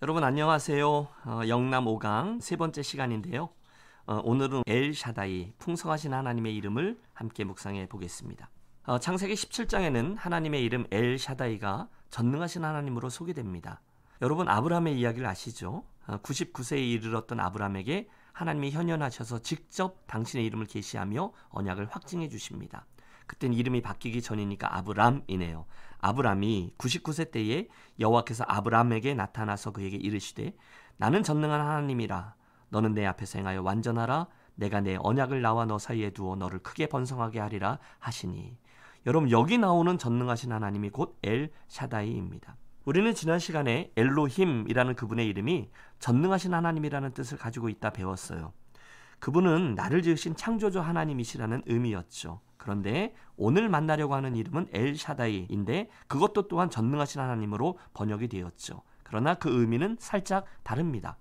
여러분 안녕하세요. 영남 5강 세 번째 시간인데요. 오늘은 엘샤다이 풍성하신 하나님의 이름을 함께 묵상해 보겠습니다. 창세기 17장에는 하나님의 이름 엘샤다이가 전능하신 하나님으로 소개됩니다. 여러분 아브라함의 이야기를 아시죠? 99세에 이르렀던 아브라함에게 하나님이 현현하셔서 직접 당신의 이름을 계시하며 언약을 확증해 주십니다. 그땐 이름이 바뀌기 전이니까 아브람이네요. 아브람이 99세 때에 여호와께서 아브람에게 나타나서 그에게 이르시되 나는 전능한 하나님이라. 너는 내 앞에서 행하여 완전하라. 내가 내 언약을 나와 너 사이에 두어 너를 크게 번성하게 하리라 하시니. 여러분 여기 나오는 전능하신 하나님이 곧 엘샤다이입니다. 우리는 지난 시간에 엘로힘이라는 그분의 이름이 전능하신 하나님이라는 뜻을 가지고 있다 배웠어요. 그분은 나를 지으신 창조주 하나님이시라는 의미였죠. 그런데 오늘 만나려고 하는 이름은 엘샤다이인데 그것도 또한 전능하신 하나님으로 번역이 되었죠. 그러나 그 의미는 살짝 다릅니다.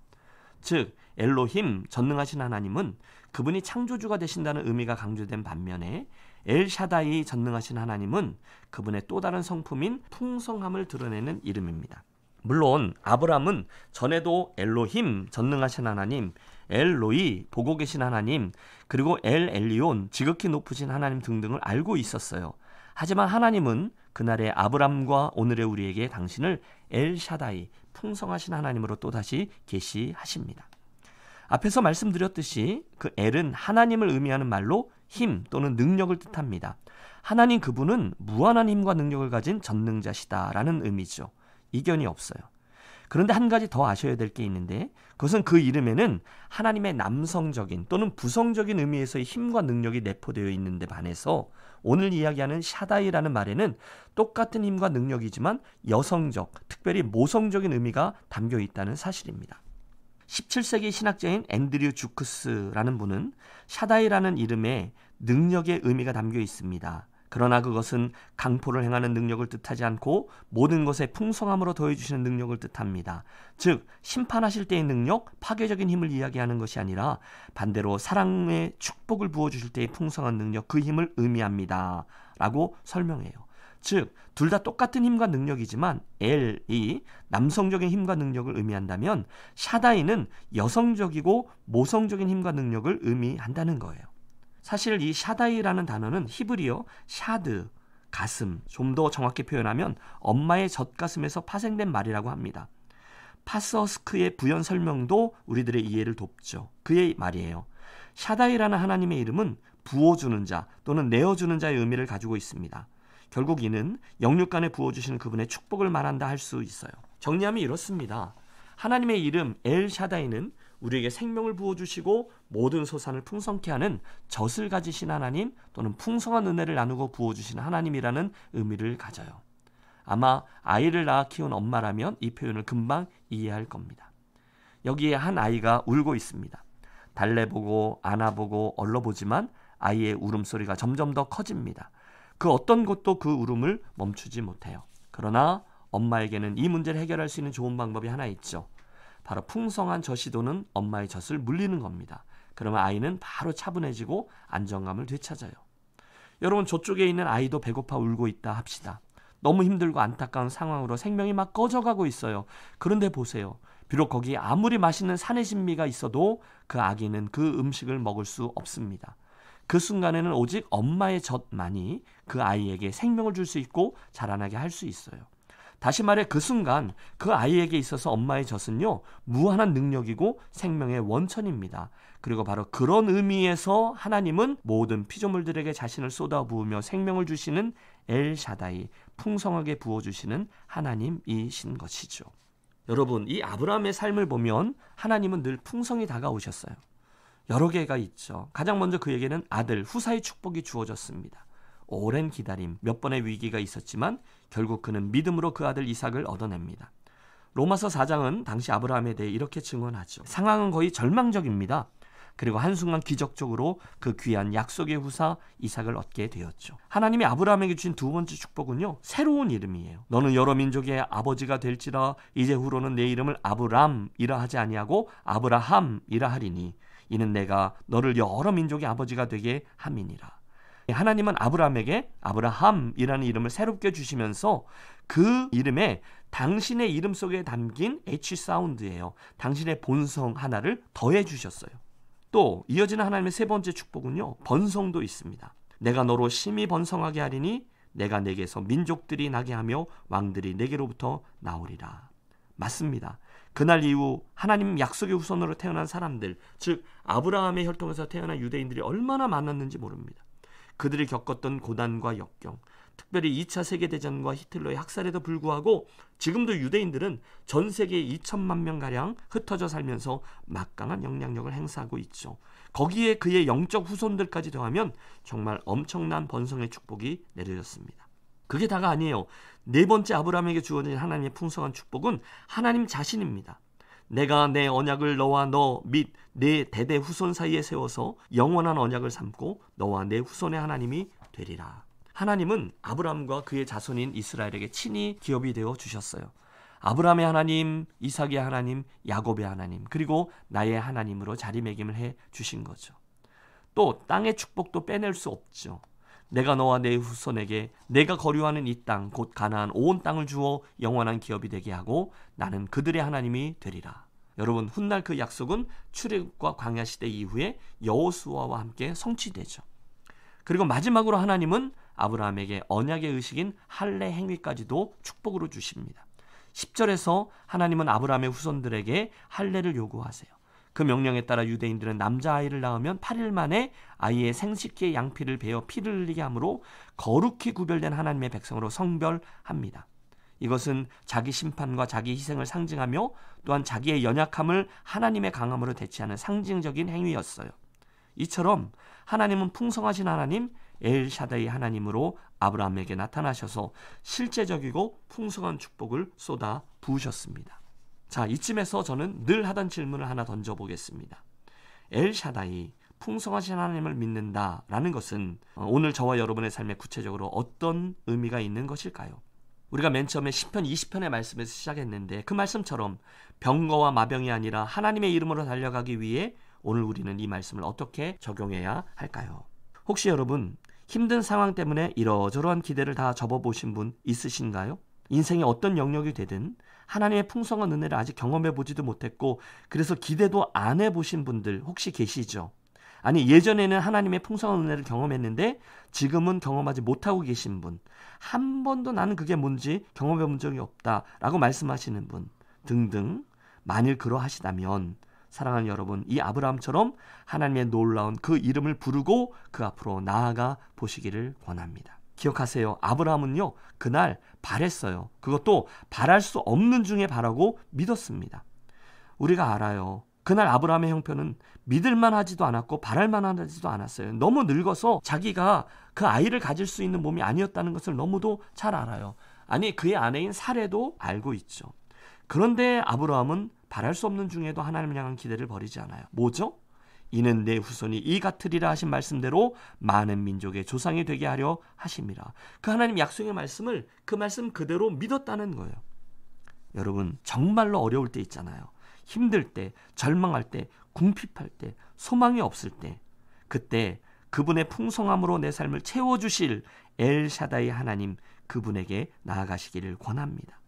즉 엘로힘 전능하신 하나님은 그분이 창조주가 되신다는 의미가 강조된 반면에 엘샤다이 전능하신 하나님은 그분의 또 다른 성품인 풍성함을 드러내는 이름입니다. 물론 아브람은 전에도 엘로힘 전능하신 하나님, 엘로이 보고 계신 하나님, 그리고 엘리온 지극히 높으신 하나님 등등을 알고 있었어요. 하지만 하나님은 그날의 아브람과 오늘의 우리에게 당신을 엘샤다이 풍성하신 하나님으로 또다시 계시하십니다. 앞에서 말씀드렸듯이 그 엘은 하나님을 의미하는 말로 힘 또는 능력을 뜻합니다. 하나님 그분은 무한한 힘과 능력을 가진 전능자시다라는 의미죠. 이견이 없어요. 그런데 한 가지 더 아셔야 될 게 있는데 그것은 그 이름에는 하나님의 남성적인 또는 부성적인 의미에서의 힘과 능력이 내포되어 있는데 반해서 오늘 이야기하는 샤다이라는 말에는 똑같은 힘과 능력이지만 여성적, 특별히 모성적인 의미가 담겨 있다는 사실입니다. 17세기 신학자인 앤드류 주크스라는 분은 샤다이라는 이름에 능력의 의미가 담겨 있습니다. 그러나 그것은 강포를 행하는 능력을 뜻하지 않고 모든 것에 풍성함으로 더해주시는 능력을 뜻합니다. 즉 심판하실 때의 능력, 파괴적인 힘을 이야기하는 것이 아니라 반대로 사랑의 축복을 부어주실 때의 풍성한 능력, 그 힘을 의미합니다 라고 설명해요. 즉 둘 다 똑같은 힘과 능력이지만 엘이 남성적인 힘과 능력을 의미한다면 샤다이는 여성적이고 모성적인 힘과 능력을 의미한다는 거예요. 사실 이 샤다이라는 단어는 히브리어 샤드, 가슴, 좀 더 정확히 표현하면 엄마의 젖가슴에서 파생된 말이라고 합니다. 파서스크의 부연 설명도 우리들의 이해를 돕죠. 그의 말이에요. 샤다이라는 하나님의 이름은 부어주는 자 또는 내어주는 자의 의미를 가지고 있습니다. 결국 이는 영육간에 부어주시는 그분의 축복을 말한다 할 수 있어요. 정리하면 이렇습니다. 하나님의 이름 엘샤다이는 우리에게 생명을 부어주시고 모든 소산을 풍성케 하는 젖을 가지신 하나님 또는 풍성한 은혜를 나누고 부어주시는 하나님이라는 의미를 가져요. 아마 아이를 낳아 키운 엄마라면 이 표현을 금방 이해할 겁니다. 여기에 한 아이가 울고 있습니다. 달래보고 안아보고 얼러보지만 아이의 울음소리가 점점 더 커집니다. 그 어떤 것도 그 울음을 멈추지 못해요. 그러나 엄마에게는 이 문제를 해결할 수 있는 좋은 방법이 하나 있죠. 바로 풍성한 젖이 도는 엄마의 젖을 물리는 겁니다. 그러면 아이는 바로 차분해지고 안정감을 되찾아요. 여러분 저쪽에 있는 아이도 배고파 울고 있다 합시다. 너무 힘들고 안타까운 상황으로 생명이 막 꺼져가고 있어요. 그런데 보세요. 비록 거기에 아무리 맛있는 산의 신미가 있어도 그 아기는 그 음식을 먹을 수 없습니다. 그 순간에는 오직 엄마의 젖만이 그 아이에게 생명을 줄 수 있고 자라나게 할 수 있어요. 다시 말해 그 순간 그 아이에게 있어서 엄마의 젖은요 무한한 능력이고 생명의 원천입니다. 그리고 바로 그런 의미에서 하나님은 모든 피조물들에게 자신을 쏟아부으며 생명을 주시는 엘샤다이, 풍성하게 부어주시는 하나님이신 것이죠. 여러분 이 아브라함의 삶을 보면 하나님은 늘 풍성히 다가오셨어요. 여러 개가 있죠. 가장 먼저 그에게는 아들 후사의 축복이 주어졌습니다. 오랜 기다림, 몇 번의 위기가 있었지만 결국 그는 믿음으로 그 아들 이삭을 얻어냅니다. 로마서 4장은 당시 아브라함에 대해 이렇게 증언하죠. 상황은 거의 절망적입니다. 그리고 한순간 기적적으로 그 귀한 약속의 후사 이삭을 얻게 되었죠. 하나님이 아브라함에게 주신 두 번째 축복은요, 새로운 이름이에요. 너는 여러 민족의 아버지가 될지라 이제 후로는 내 이름을 아브람이라 하지 아니하고 아브라함이라 하리니 이는 내가 너를 여러 민족의 아버지가 되게 함이니라. 하나님은 아브라함에게 아브라함이라는 이름을 새롭게 주시면서 그 이름에 당신의 이름 속에 담긴 H 사운드예요. 당신의 본성 하나를 더해 주셨어요. 또 이어지는 하나님의 세 번째 축복은요, 번성도 있습니다. 내가 너로 심히 번성하게 하리니 내가 내게서 민족들이 나게 하며 왕들이 내게로부터 나오리라. 맞습니다. 그날 이후 하나님 약속의 후손으로 태어난 사람들, 즉 아브라함의 혈통에서 태어난 유대인들이 얼마나 많았는지 모릅니다. 그들이 겪었던 고난과 역경, 특별히 2차 세계대전과 히틀러의 학살에도 불구하고 지금도 유대인들은 전 세계 2천만 명가량 흩어져 살면서 막강한 영향력을 행사하고 있죠. 거기에 그의 영적 후손들까지 더하면 정말 엄청난 번성의 축복이 내려졌습니다. 그게 다가 아니에요. 네 번째 아브라함에게 주어진 하나님의 풍성한 축복은 하나님 자신입니다. 내가 내 언약을 너와 너 및 내 대대 후손 사이에 세워서 영원한 언약을 삼고 너와 내 후손의 하나님이 되리라. 하나님은 아브라함과 그의 자손인 이스라엘에게 친히 기업이 되어 주셨어요. 아브라함의 하나님, 이삭의 하나님, 야곱의 하나님, 그리고 나의 하나님으로 자리매김을 해 주신 거죠. 또 땅의 축복도 빼낼 수 없죠. 내가 너와 내 후손에게 내가 거류하는 이 땅 곧 가나안 온 땅을 주어 영원한 기업이 되게 하고 나는 그들의 하나님이 되리라. 여러분, 훗날 그 약속은 출애굽과 광야 시대 이후에 여호수아와 함께 성취되죠. 그리고 마지막으로 하나님은 아브라함에게 언약의 의식인 할례 행위까지도 축복으로 주십니다. 10절에서 하나님은 아브라함의 후손들에게 할례를 요구하세요. 그 명령에 따라 유대인들은 남자아이를 낳으면 8일 만에 아이의 생식기의 양피를 베어 피를 흘리게 하므로 거룩히 구별된 하나님의 백성으로 성별합니다. 이것은 자기 심판과 자기 희생을 상징하며 또한 자기의 연약함을 하나님의 강함으로 대체하는 상징적인 행위였어요. 이처럼 하나님은 풍성하신 하나님, 엘샤다이 하나님으로 아브라함에게 나타나셔서 실제적이고 풍성한 축복을 쏟아 부으셨습니다. 자, 이쯤에서 저는 늘 하던 질문을 하나 던져보겠습니다. 엘샤다이, 풍성하신 하나님을 믿는다라는 것은 오늘 저와 여러분의 삶에 구체적으로 어떤 의미가 있는 것일까요? 우리가 맨 처음에 시편 20편의 말씀에서 시작했는데 그 말씀처럼 병거와 마병이 아니라 하나님의 이름으로 달려가기 위해 오늘 우리는 이 말씀을 어떻게 적용해야 할까요? 혹시 여러분 힘든 상황 때문에 이러저러한 기대를 다 접어보신 분 있으신가요? 인생의 어떤 영역이 되든 하나님의 풍성한 은혜를 아직 경험해 보지도 못했고 그래서 기대도 안 해보신 분들 혹시 계시죠? 아니, 예전에는 하나님의 풍성한 은혜를 경험했는데 지금은 경험하지 못하고 계신 분, 한 번도 나는 그게 뭔지 경험해 본 적이 없다라고 말씀하시는 분 등등, 만일 그러하시다면 사랑하는 여러분, 이 아브라함처럼 하나님의 놀라운 그 이름을 부르고 그 앞으로 나아가 보시기를 권합니다. 기억하세요. 아브라함은요, 그날 바랬어요. 그것도 바랄 수 없는 중에 바라고 믿었습니다. 우리가 알아요. 그날 아브라함의 형편은 믿을만 하지도 않았고 바랄만 하지도 않았어요. 너무 늙어서 자기가 그 아이를 가질 수 있는 몸이 아니었다는 것을 너무도 잘 알아요. 아니, 그의 아내인 사레도 알고 있죠. 그런데 아브라함은 바랄 수 없는 중에도 하나님을 향한 기대를 버리지 않아요. 뭐죠? 이는 내 후손이 이 같으리라 하신 말씀대로 많은 민족의 조상이 되게 하려 하심이라. 그 하나님 약속의 말씀을 그 말씀 그대로 믿었다는 거예요. 여러분, 정말로 어려울 때 있잖아요. 힘들 때, 절망할 때, 궁핍할 때, 소망이 없을 때, 그때 그분의 풍성함으로 내 삶을 채워주실 엘샤다이 하나님, 그분에게 나아가시기를 권합니다.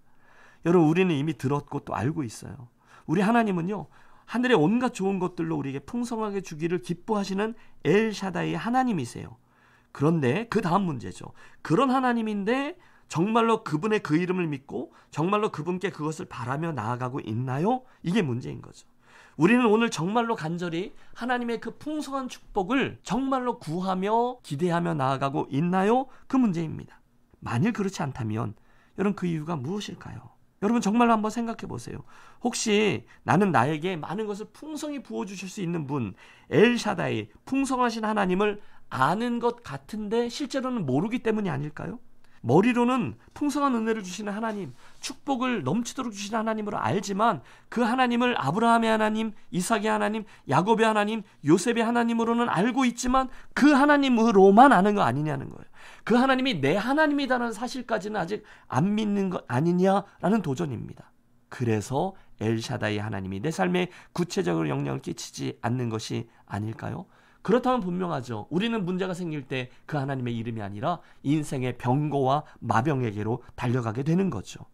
여러분, 우리는 이미 들었고 또 알고 있어요. 우리 하나님은요, 하늘의 온갖 좋은 것들로 우리에게 풍성하게 주기를 기뻐하시는 엘샤다이 하나님이세요. 그런데 그 다음 문제죠. 그런 하나님인데 정말로 그분의 그 이름을 믿고 정말로 그분께 그것을 바라며 나아가고 있나요? 이게 문제인 거죠. 우리는 오늘 정말로 간절히 하나님의 그 풍성한 축복을 정말로 구하며 기대하며 나아가고 있나요? 그 문제입니다. 만일 그렇지 않다면 여러분, 그 이유가 무엇일까요? 여러분, 정말로 한번 생각해 보세요. 혹시 나는 나에게 많은 것을 풍성히 부어주실 수 있는 분, 엘샤다이, 풍성하신 하나님을 아는 것 같은데 실제로는 모르기 때문이 아닐까요? 머리로는 풍성한 은혜를 주시는 하나님, 축복을 넘치도록 주시는 하나님으로 알지만 그 하나님을 아브라함의 하나님, 이삭의 하나님, 야곱의 하나님, 요셉의 하나님으로는 알고 있지만 그 하나님으로만 아는 거 아니냐는 거예요. 그 하나님이 내 하나님이라는 사실까지는 아직 안 믿는 것 아니냐라는 도전입니다. 그래서 엘샤다이 하나님이 내 삶에 구체적으로 영향을 끼치지 않는 것이 아닐까요? 그렇다면 분명하죠. 우리는 문제가 생길 때 그 하나님의 이름이 아니라 인생의 병고와 마병에게로 달려가게 되는 거죠.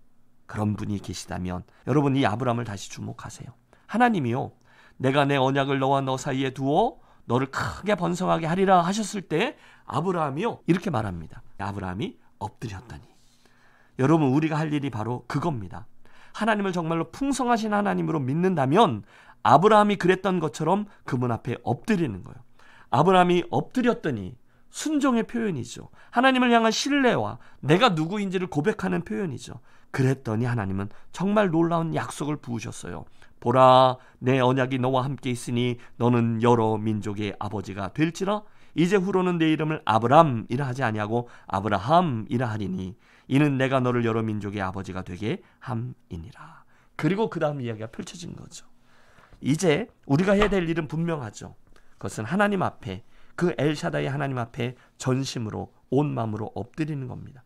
그런 분이 계시다면 여러분 이 아브라함을 다시 주목하세요. 하나님이요, 내가 내 언약을 너와 너 사이에 두어 너를 크게 번성하게 하리라 하셨을 때 아브라함이요 이렇게 말합니다. 아브라함이 엎드렸더니. 여러분 우리가 할 일이 바로 그겁니다. 하나님을 정말로 풍성하신 하나님으로 믿는다면 아브라함이 그랬던 것처럼 그분 앞에 엎드리는 거예요. 아브라함이 엎드렸더니 순종의 표현이죠. 하나님을 향한 신뢰와 내가 누구인지를 고백하는 표현이죠. 그랬더니 하나님은 정말 놀라운 약속을 부으셨어요. 보라, 내 언약이 너와 함께 있으니 너는 여러 민족의 아버지가 될지라. 이제 후로는 내 이름을 아브람이라 하지 아니하고 아브라함이라 하리니 이는 내가 너를 여러 민족의 아버지가 되게 함이니라. 그리고 그 다음 이야기가 펼쳐진 거죠. 이제 우리가 해야 될 일은 분명하죠. 그것은 하나님 앞에, 그 엘샤다이 하나님 앞에 전심으로 온 마음으로 엎드리는 겁니다.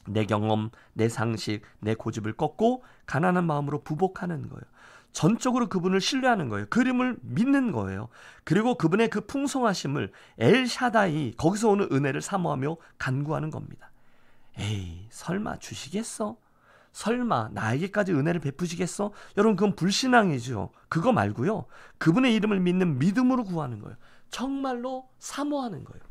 내 경험, 내 상식, 내 고집을 꺾고 가난한 마음으로 부복하는 거예요. 전적으로 그분을 신뢰하는 거예요. 그림을 믿는 거예요. 그리고 그분의 그 풍성하심을 엘샤다이, 거기서 오는 은혜를 사모하며 간구하는 겁니다. 에이, 설마 주시겠어? 설마 나에게까지 은혜를 베푸시겠어? 여러분 그건 불신앙이죠. 그거 말고요, 그분의 이름을 믿는 믿음으로 구하는 거예요. 정말로 사모하는 거예요.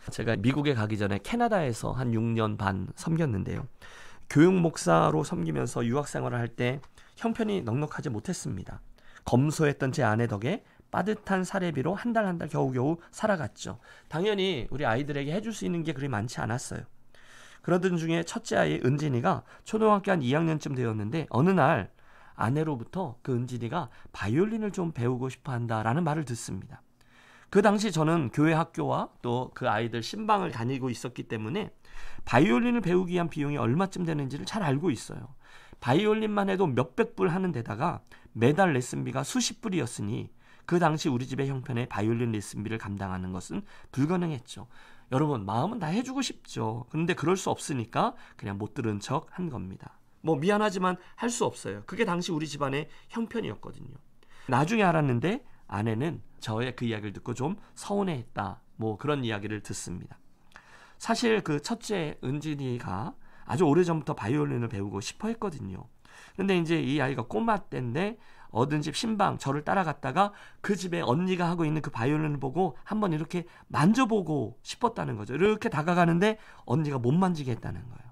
제가 미국에 가기 전에 캐나다에서 한 6년 반 섬겼는데요, 교육 목사로 섬기면서 유학 생활을 할 때 형편이 넉넉하지 못했습니다. 검소했던 제 아내 덕에 빠듯한 사례비로 한 달 겨우겨우 살아갔죠. 당연히 우리 아이들에게 해줄 수 있는 게 그리 많지 않았어요. 그러던 중에 첫째 아이 은진이가 초등학교 한 2학년쯤 되었는데 어느 날 아내로부터 그 은진이가 바이올린을 좀 배우고 싶어 한다라는 말을 듣습니다. 그 당시 저는 교회 학교와 또 그 아이들 신방을 다니고 있었기 때문에 바이올린을 배우기 위한 비용이 얼마쯤 되는지를 잘 알고 있어요. 바이올린만 해도 몇백 불 하는 데다가 매달 레슨비가 수십 불이었으니 그 당시 우리 집의 형편에 바이올린 레슨비를 감당하는 것은 불가능했죠. 여러분 마음은 다 해주고 싶죠. 그런데 그럴 수 없으니까 그냥 못 들은 척 한 겁니다. 뭐 미안하지만 할 수 없어요. 그게 당시 우리 집안의 형편이었거든요. 나중에 알았는데 아내는 저의 그 이야기를 듣고 좀 서운해했다, 뭐 그런 이야기를 듣습니다. 사실 그 첫째 은진이가 아주 오래전부터 바이올린을 배우고 싶어 했거든요. 근데 이제 이 아이가 꼬마 때인데 어떤 집 신방 저를 따라갔다가 그 집에 언니가 하고 있는 그 바이올린을 보고 한번 이렇게 만져보고 싶었다는 거죠. 이렇게 다가가는데 언니가 못 만지게 했다는 거예요.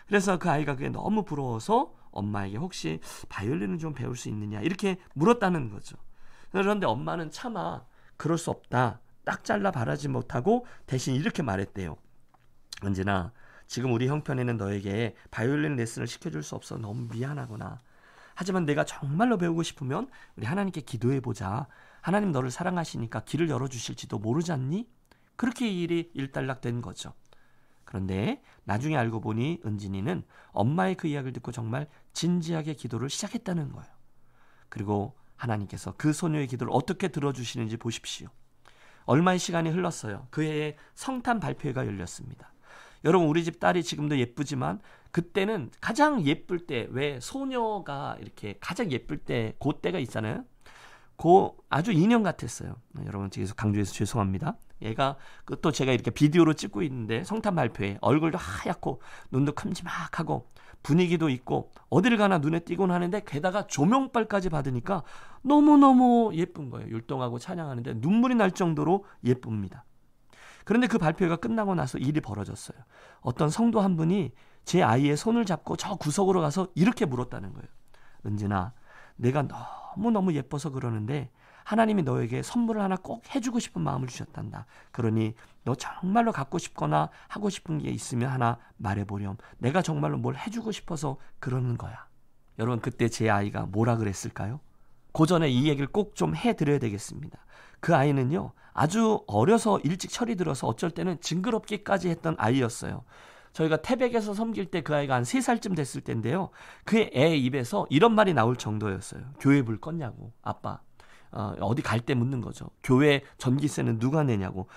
그래서 그 아이가 그게 너무 부러워서 엄마에게 혹시 바이올린을 좀 배울 수 있느냐 이렇게 물었다는 거죠. 그런데 엄마는 차마 그럴 수 없다, 딱 잘라 바라지 못하고 대신 이렇게 말했대요. 은진아, 지금 우리 형편에는 너에게 바이올린 레슨을 시켜줄 수 없어. 너무 미안하구나. 하지만 내가 정말로 배우고 싶으면 우리 하나님께 기도해보자. 하나님 너를 사랑하시니까 길을 열어주실지도 모르지 않니? 그렇게 이 일이 일단락된 거죠. 그런데 나중에 알고 보니 은진이는 엄마의 그 이야기를 듣고 정말 진지하게 기도를 시작했다는 거예요. 그리고 하나님께서 그 소녀의 기도를 어떻게 들어주시는지 보십시오. 얼마의 시간이 흘렀어요. 그 해에 성탄 발표회가 열렸습니다. 여러분 우리 집 딸이 지금도 예쁘지만 그때는 가장 예쁠 때, 왜 소녀가 이렇게 가장 예쁠 때 그 때가 있잖아요. 그 아주 인형 같았어요. 여러분 계속 강조해서 죄송합니다. 얘가 또 제가 이렇게 비디오로 찍고 있는데 성탄 발표회 얼굴도 하얗고 눈도 큼지막하고 분위기도 있고 어딜 가나 눈에 띄곤 하는데 게다가 조명빨까지 받으니까 너무너무 예쁜 거예요. 율동하고 찬양하는데 눈물이 날 정도로 예쁩니다. 그런데 그 발표회가 끝나고 나서 일이 벌어졌어요. 어떤 성도 한 분이 제 아이의 손을 잡고 저 구석으로 가서 이렇게 물었다는 거예요. 은진아, 내가 너무너무 예뻐서 그러는데 하나님이 너에게 선물을 하나 꼭 해주고 싶은 마음을 주셨단다. 그러니 너 정말로 갖고 싶거나 하고 싶은 게 있으면 하나 말해보렴. 내가 정말로 뭘 해주고 싶어서 그러는 거야. 여러분 그때 제 아이가 뭐라 그랬을까요? 그 전에 이 얘기를 꼭 좀 해드려야 되겠습니다. 그 아이는요, 아주 어려서 일찍 철이 들어서 어쩔 때는 징그럽기까지 했던 아이였어요. 저희가 태백에서 섬길 때 그 아이가 한 3살쯤 됐을 때인데요, 그 애 입에서 이런 말이 나올 정도였어요. 교회 불 껐냐고, 아빠. 어디 갈 때 묻는 거죠. 교회 전기세는 누가 내냐고.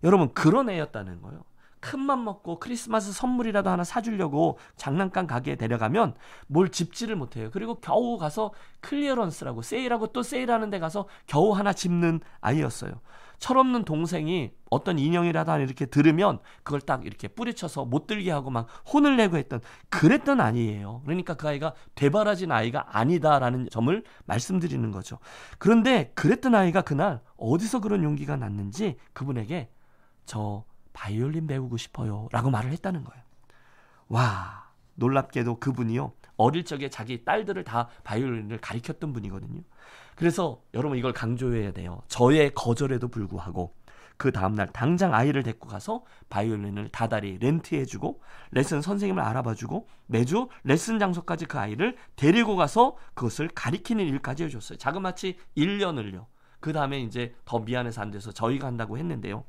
여러분 그런 애였다는 거예요. 큰맘 먹고 크리스마스 선물이라도 하나 사주려고 장난감 가게에 데려가면 뭘 집지를 못해요. 그리고 겨우 가서 클리어런스라고 세일하고 또 세일하는 데 가서 겨우 하나 집는 아이였어요. 철없는 동생이 어떤 인형이라도 하나 이렇게 들으면 그걸 딱 이렇게 뿌리쳐서 못 들게 하고 막 혼을 내고 했던 그랬던 아이예요. 그러니까 그 아이가 되바라진 아이가 아니다라는 점을 말씀드리는 거죠. 그런데 그랬던 아이가 그날 어디서 그런 용기가 났는지 그분에게 저 바이올린 배우고 싶어요 라고 말을 했다는 거예요. 와, 놀랍게도 그분이요, 어릴 적에 자기 딸들을 다 바이올린을 가르쳤던 분이거든요. 그래서 여러분 이걸 강조해야 돼요. 저의 거절에도 불구하고 그 다음날 당장 아이를 데리고 가서 바이올린을 다달이 렌트해주고 레슨 선생님을 알아봐주고 매주 레슨 장소까지 그 아이를 데리고 가서 그것을 가리키는 일까지 해줬어요. 자그마치 1년을요. 그 다음에 이제 더 미안해서 안 돼서 저희가 한다고 했는데요.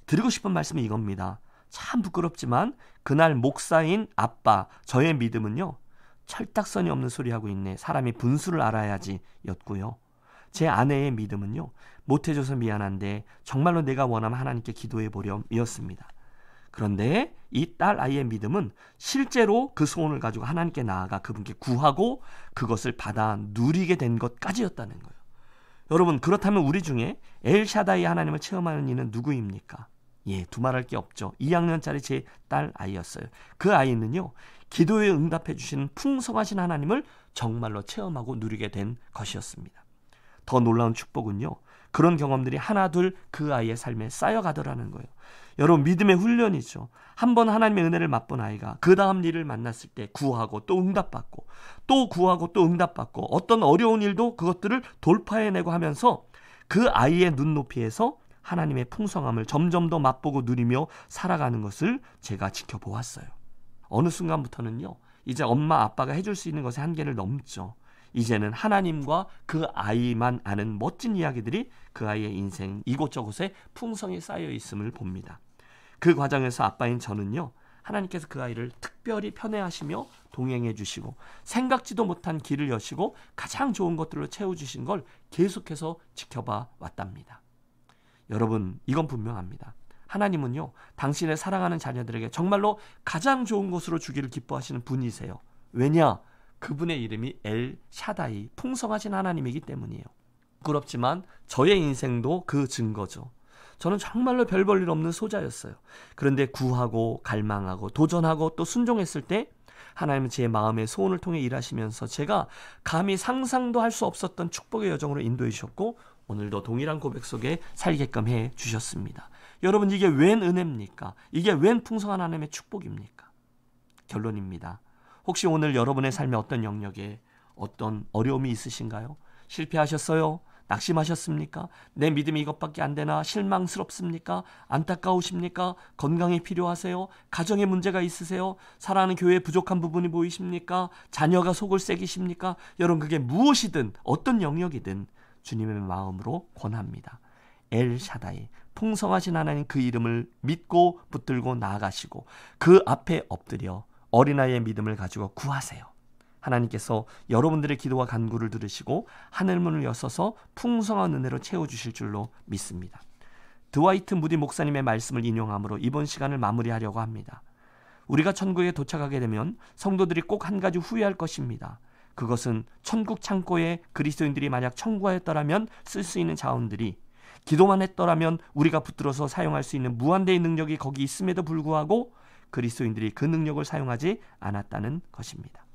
드리고 싶은 말씀은 이겁니다. 참 부끄럽지만 그날 목사인 아빠, 저의 믿음은요, 철딱선이 없는 소리 하고 있네, 사람이 분수를 알아야지 였고요. 제 아내의 믿음은요, 못해줘서 미안한데 정말로 내가 원하면 하나님께 기도해 보렴 이었습니다. 그런데 이 딸 아이의 믿음은 실제로 그 소원을 가지고 하나님께 나아가 그분께 구하고 그것을 받아 누리게 된 것까지였다는 거예요. 여러분, 그렇다면 우리 중에 엘샤다이 하나님을 체험하는 이는 누구입니까? 예, 두말할 게 없죠. 2학년짜리 제 딸 아이였어요. 그 아이는요, 기도에 응답해 주시는 풍성하신 하나님을 정말로 체험하고 누리게 된 것이었습니다. 더 놀라운 축복은요, 그런 경험들이 하나둘 그 아이의 삶에 쌓여가더라는 거예요. 여러분, 믿음의 훈련이죠. 한번 하나님의 은혜를 맛본 아이가 그 다음 일을 만났을 때 구하고 또 응답받고 또 구하고 또 응답받고 어떤 어려운 일도 그것들을 돌파해내고 하면서 그 아이의 눈높이에서 하나님의 풍성함을 점점 더 맛보고 누리며 살아가는 것을 제가 지켜보았어요. 어느 순간부터는요, 이제 엄마 아빠가 해줄 수 있는 것의 한계를 넘죠. 이제는 하나님과 그 아이만 아는 멋진 이야기들이 그 아이의 인생 이곳저곳에 풍성히 쌓여 있음을 봅니다. 그 과정에서 아빠인 저는요, 하나님께서 그 아이를 특별히 편애하시며 동행해 주시고 생각지도 못한 길을 여시고 가장 좋은 것들로 채워주신 걸 계속해서 지켜봐 왔답니다. 여러분, 이건 분명합니다. 하나님은요, 당신의 사랑하는 자녀들에게 정말로 가장 좋은 것으로 주기를 기뻐하시는 분이세요. 왜냐? 그분의 이름이 엘샤다이, 풍성하신 하나님이기 때문이에요. 부끄럽지만 저의 인생도 그 증거죠. 저는 정말로 별 볼 일 없는 소자였어요. 그런데 구하고 갈망하고 도전하고 또 순종했을 때 하나님은 제 마음의 소원을 통해 일하시면서 제가 감히 상상도 할 수 없었던 축복의 여정으로 인도해 주셨고 오늘도 동일한 고백 속에 살게끔 해 주셨습니다. 여러분, 이게 웬 은혜입니까? 이게 웬 풍성한 하나님의 축복입니까? 결론입니다. 혹시 오늘 여러분의 삶의 어떤 영역에 어떤 어려움이 있으신가요? 실패하셨어요? 낙심하셨습니까? 내 믿음이 이것밖에 안 되나? 실망스럽습니까? 안타까우십니까? 건강이 필요하세요? 가정에 문제가 있으세요? 사랑하는 교회에 부족한 부분이 보이십니까? 자녀가 속을 새기십니까? 여러분, 그게 무엇이든 어떤 영역이든 주님의 마음으로 권합니다. 엘샤다이, 풍성하신 하나님 그 이름을 믿고 붙들고 나아가시고 그 앞에 엎드려 어린아이의 믿음을 가지고 구하세요. 하나님께서 여러분들의 기도와 간구를 들으시고 하늘문을 여서서 풍성한 은혜로 채워주실 줄로 믿습니다. 드와이트 무디 목사님의 말씀을 인용함으로 이번 시간을 마무리하려고 합니다. 우리가 천국에 도착하게 되면 성도들이 꼭 한 가지 후회할 것입니다. 그것은 천국 창고에 그리스도인들이 만약 청구하였더라면 쓸 수 있는 자원들이 기도만 했더라면 우리가 붙들어서 사용할 수 있는 무한대의 능력이 거기 있음에도 불구하고 그리스도인들이 그 능력을 사용하지 않았다는 것입니다.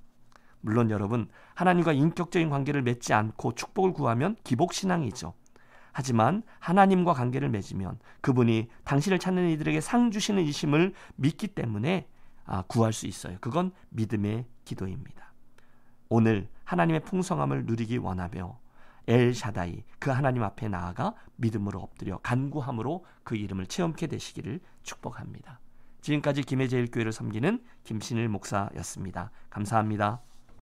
물론 여러분, 하나님과 인격적인 관계를 맺지 않고 축복을 구하면 기복신앙이죠. 하지만 하나님과 관계를 맺으면 그분이 당신을 찾는 이들에게 상 주시는 이심을 믿기 때문에 구할 수 있어요. 그건 믿음의 기도입니다. 오늘 하나님의 풍성함을 누리기 원하며 엘샤다이, 그 하나님 앞에 나아가 믿음으로 엎드려 간구함으로 그 이름을 체험케 되시기를 축복합니다. 지금까지 김해제일교회를 섬기는 김신일 목사였습니다. 감사합니다.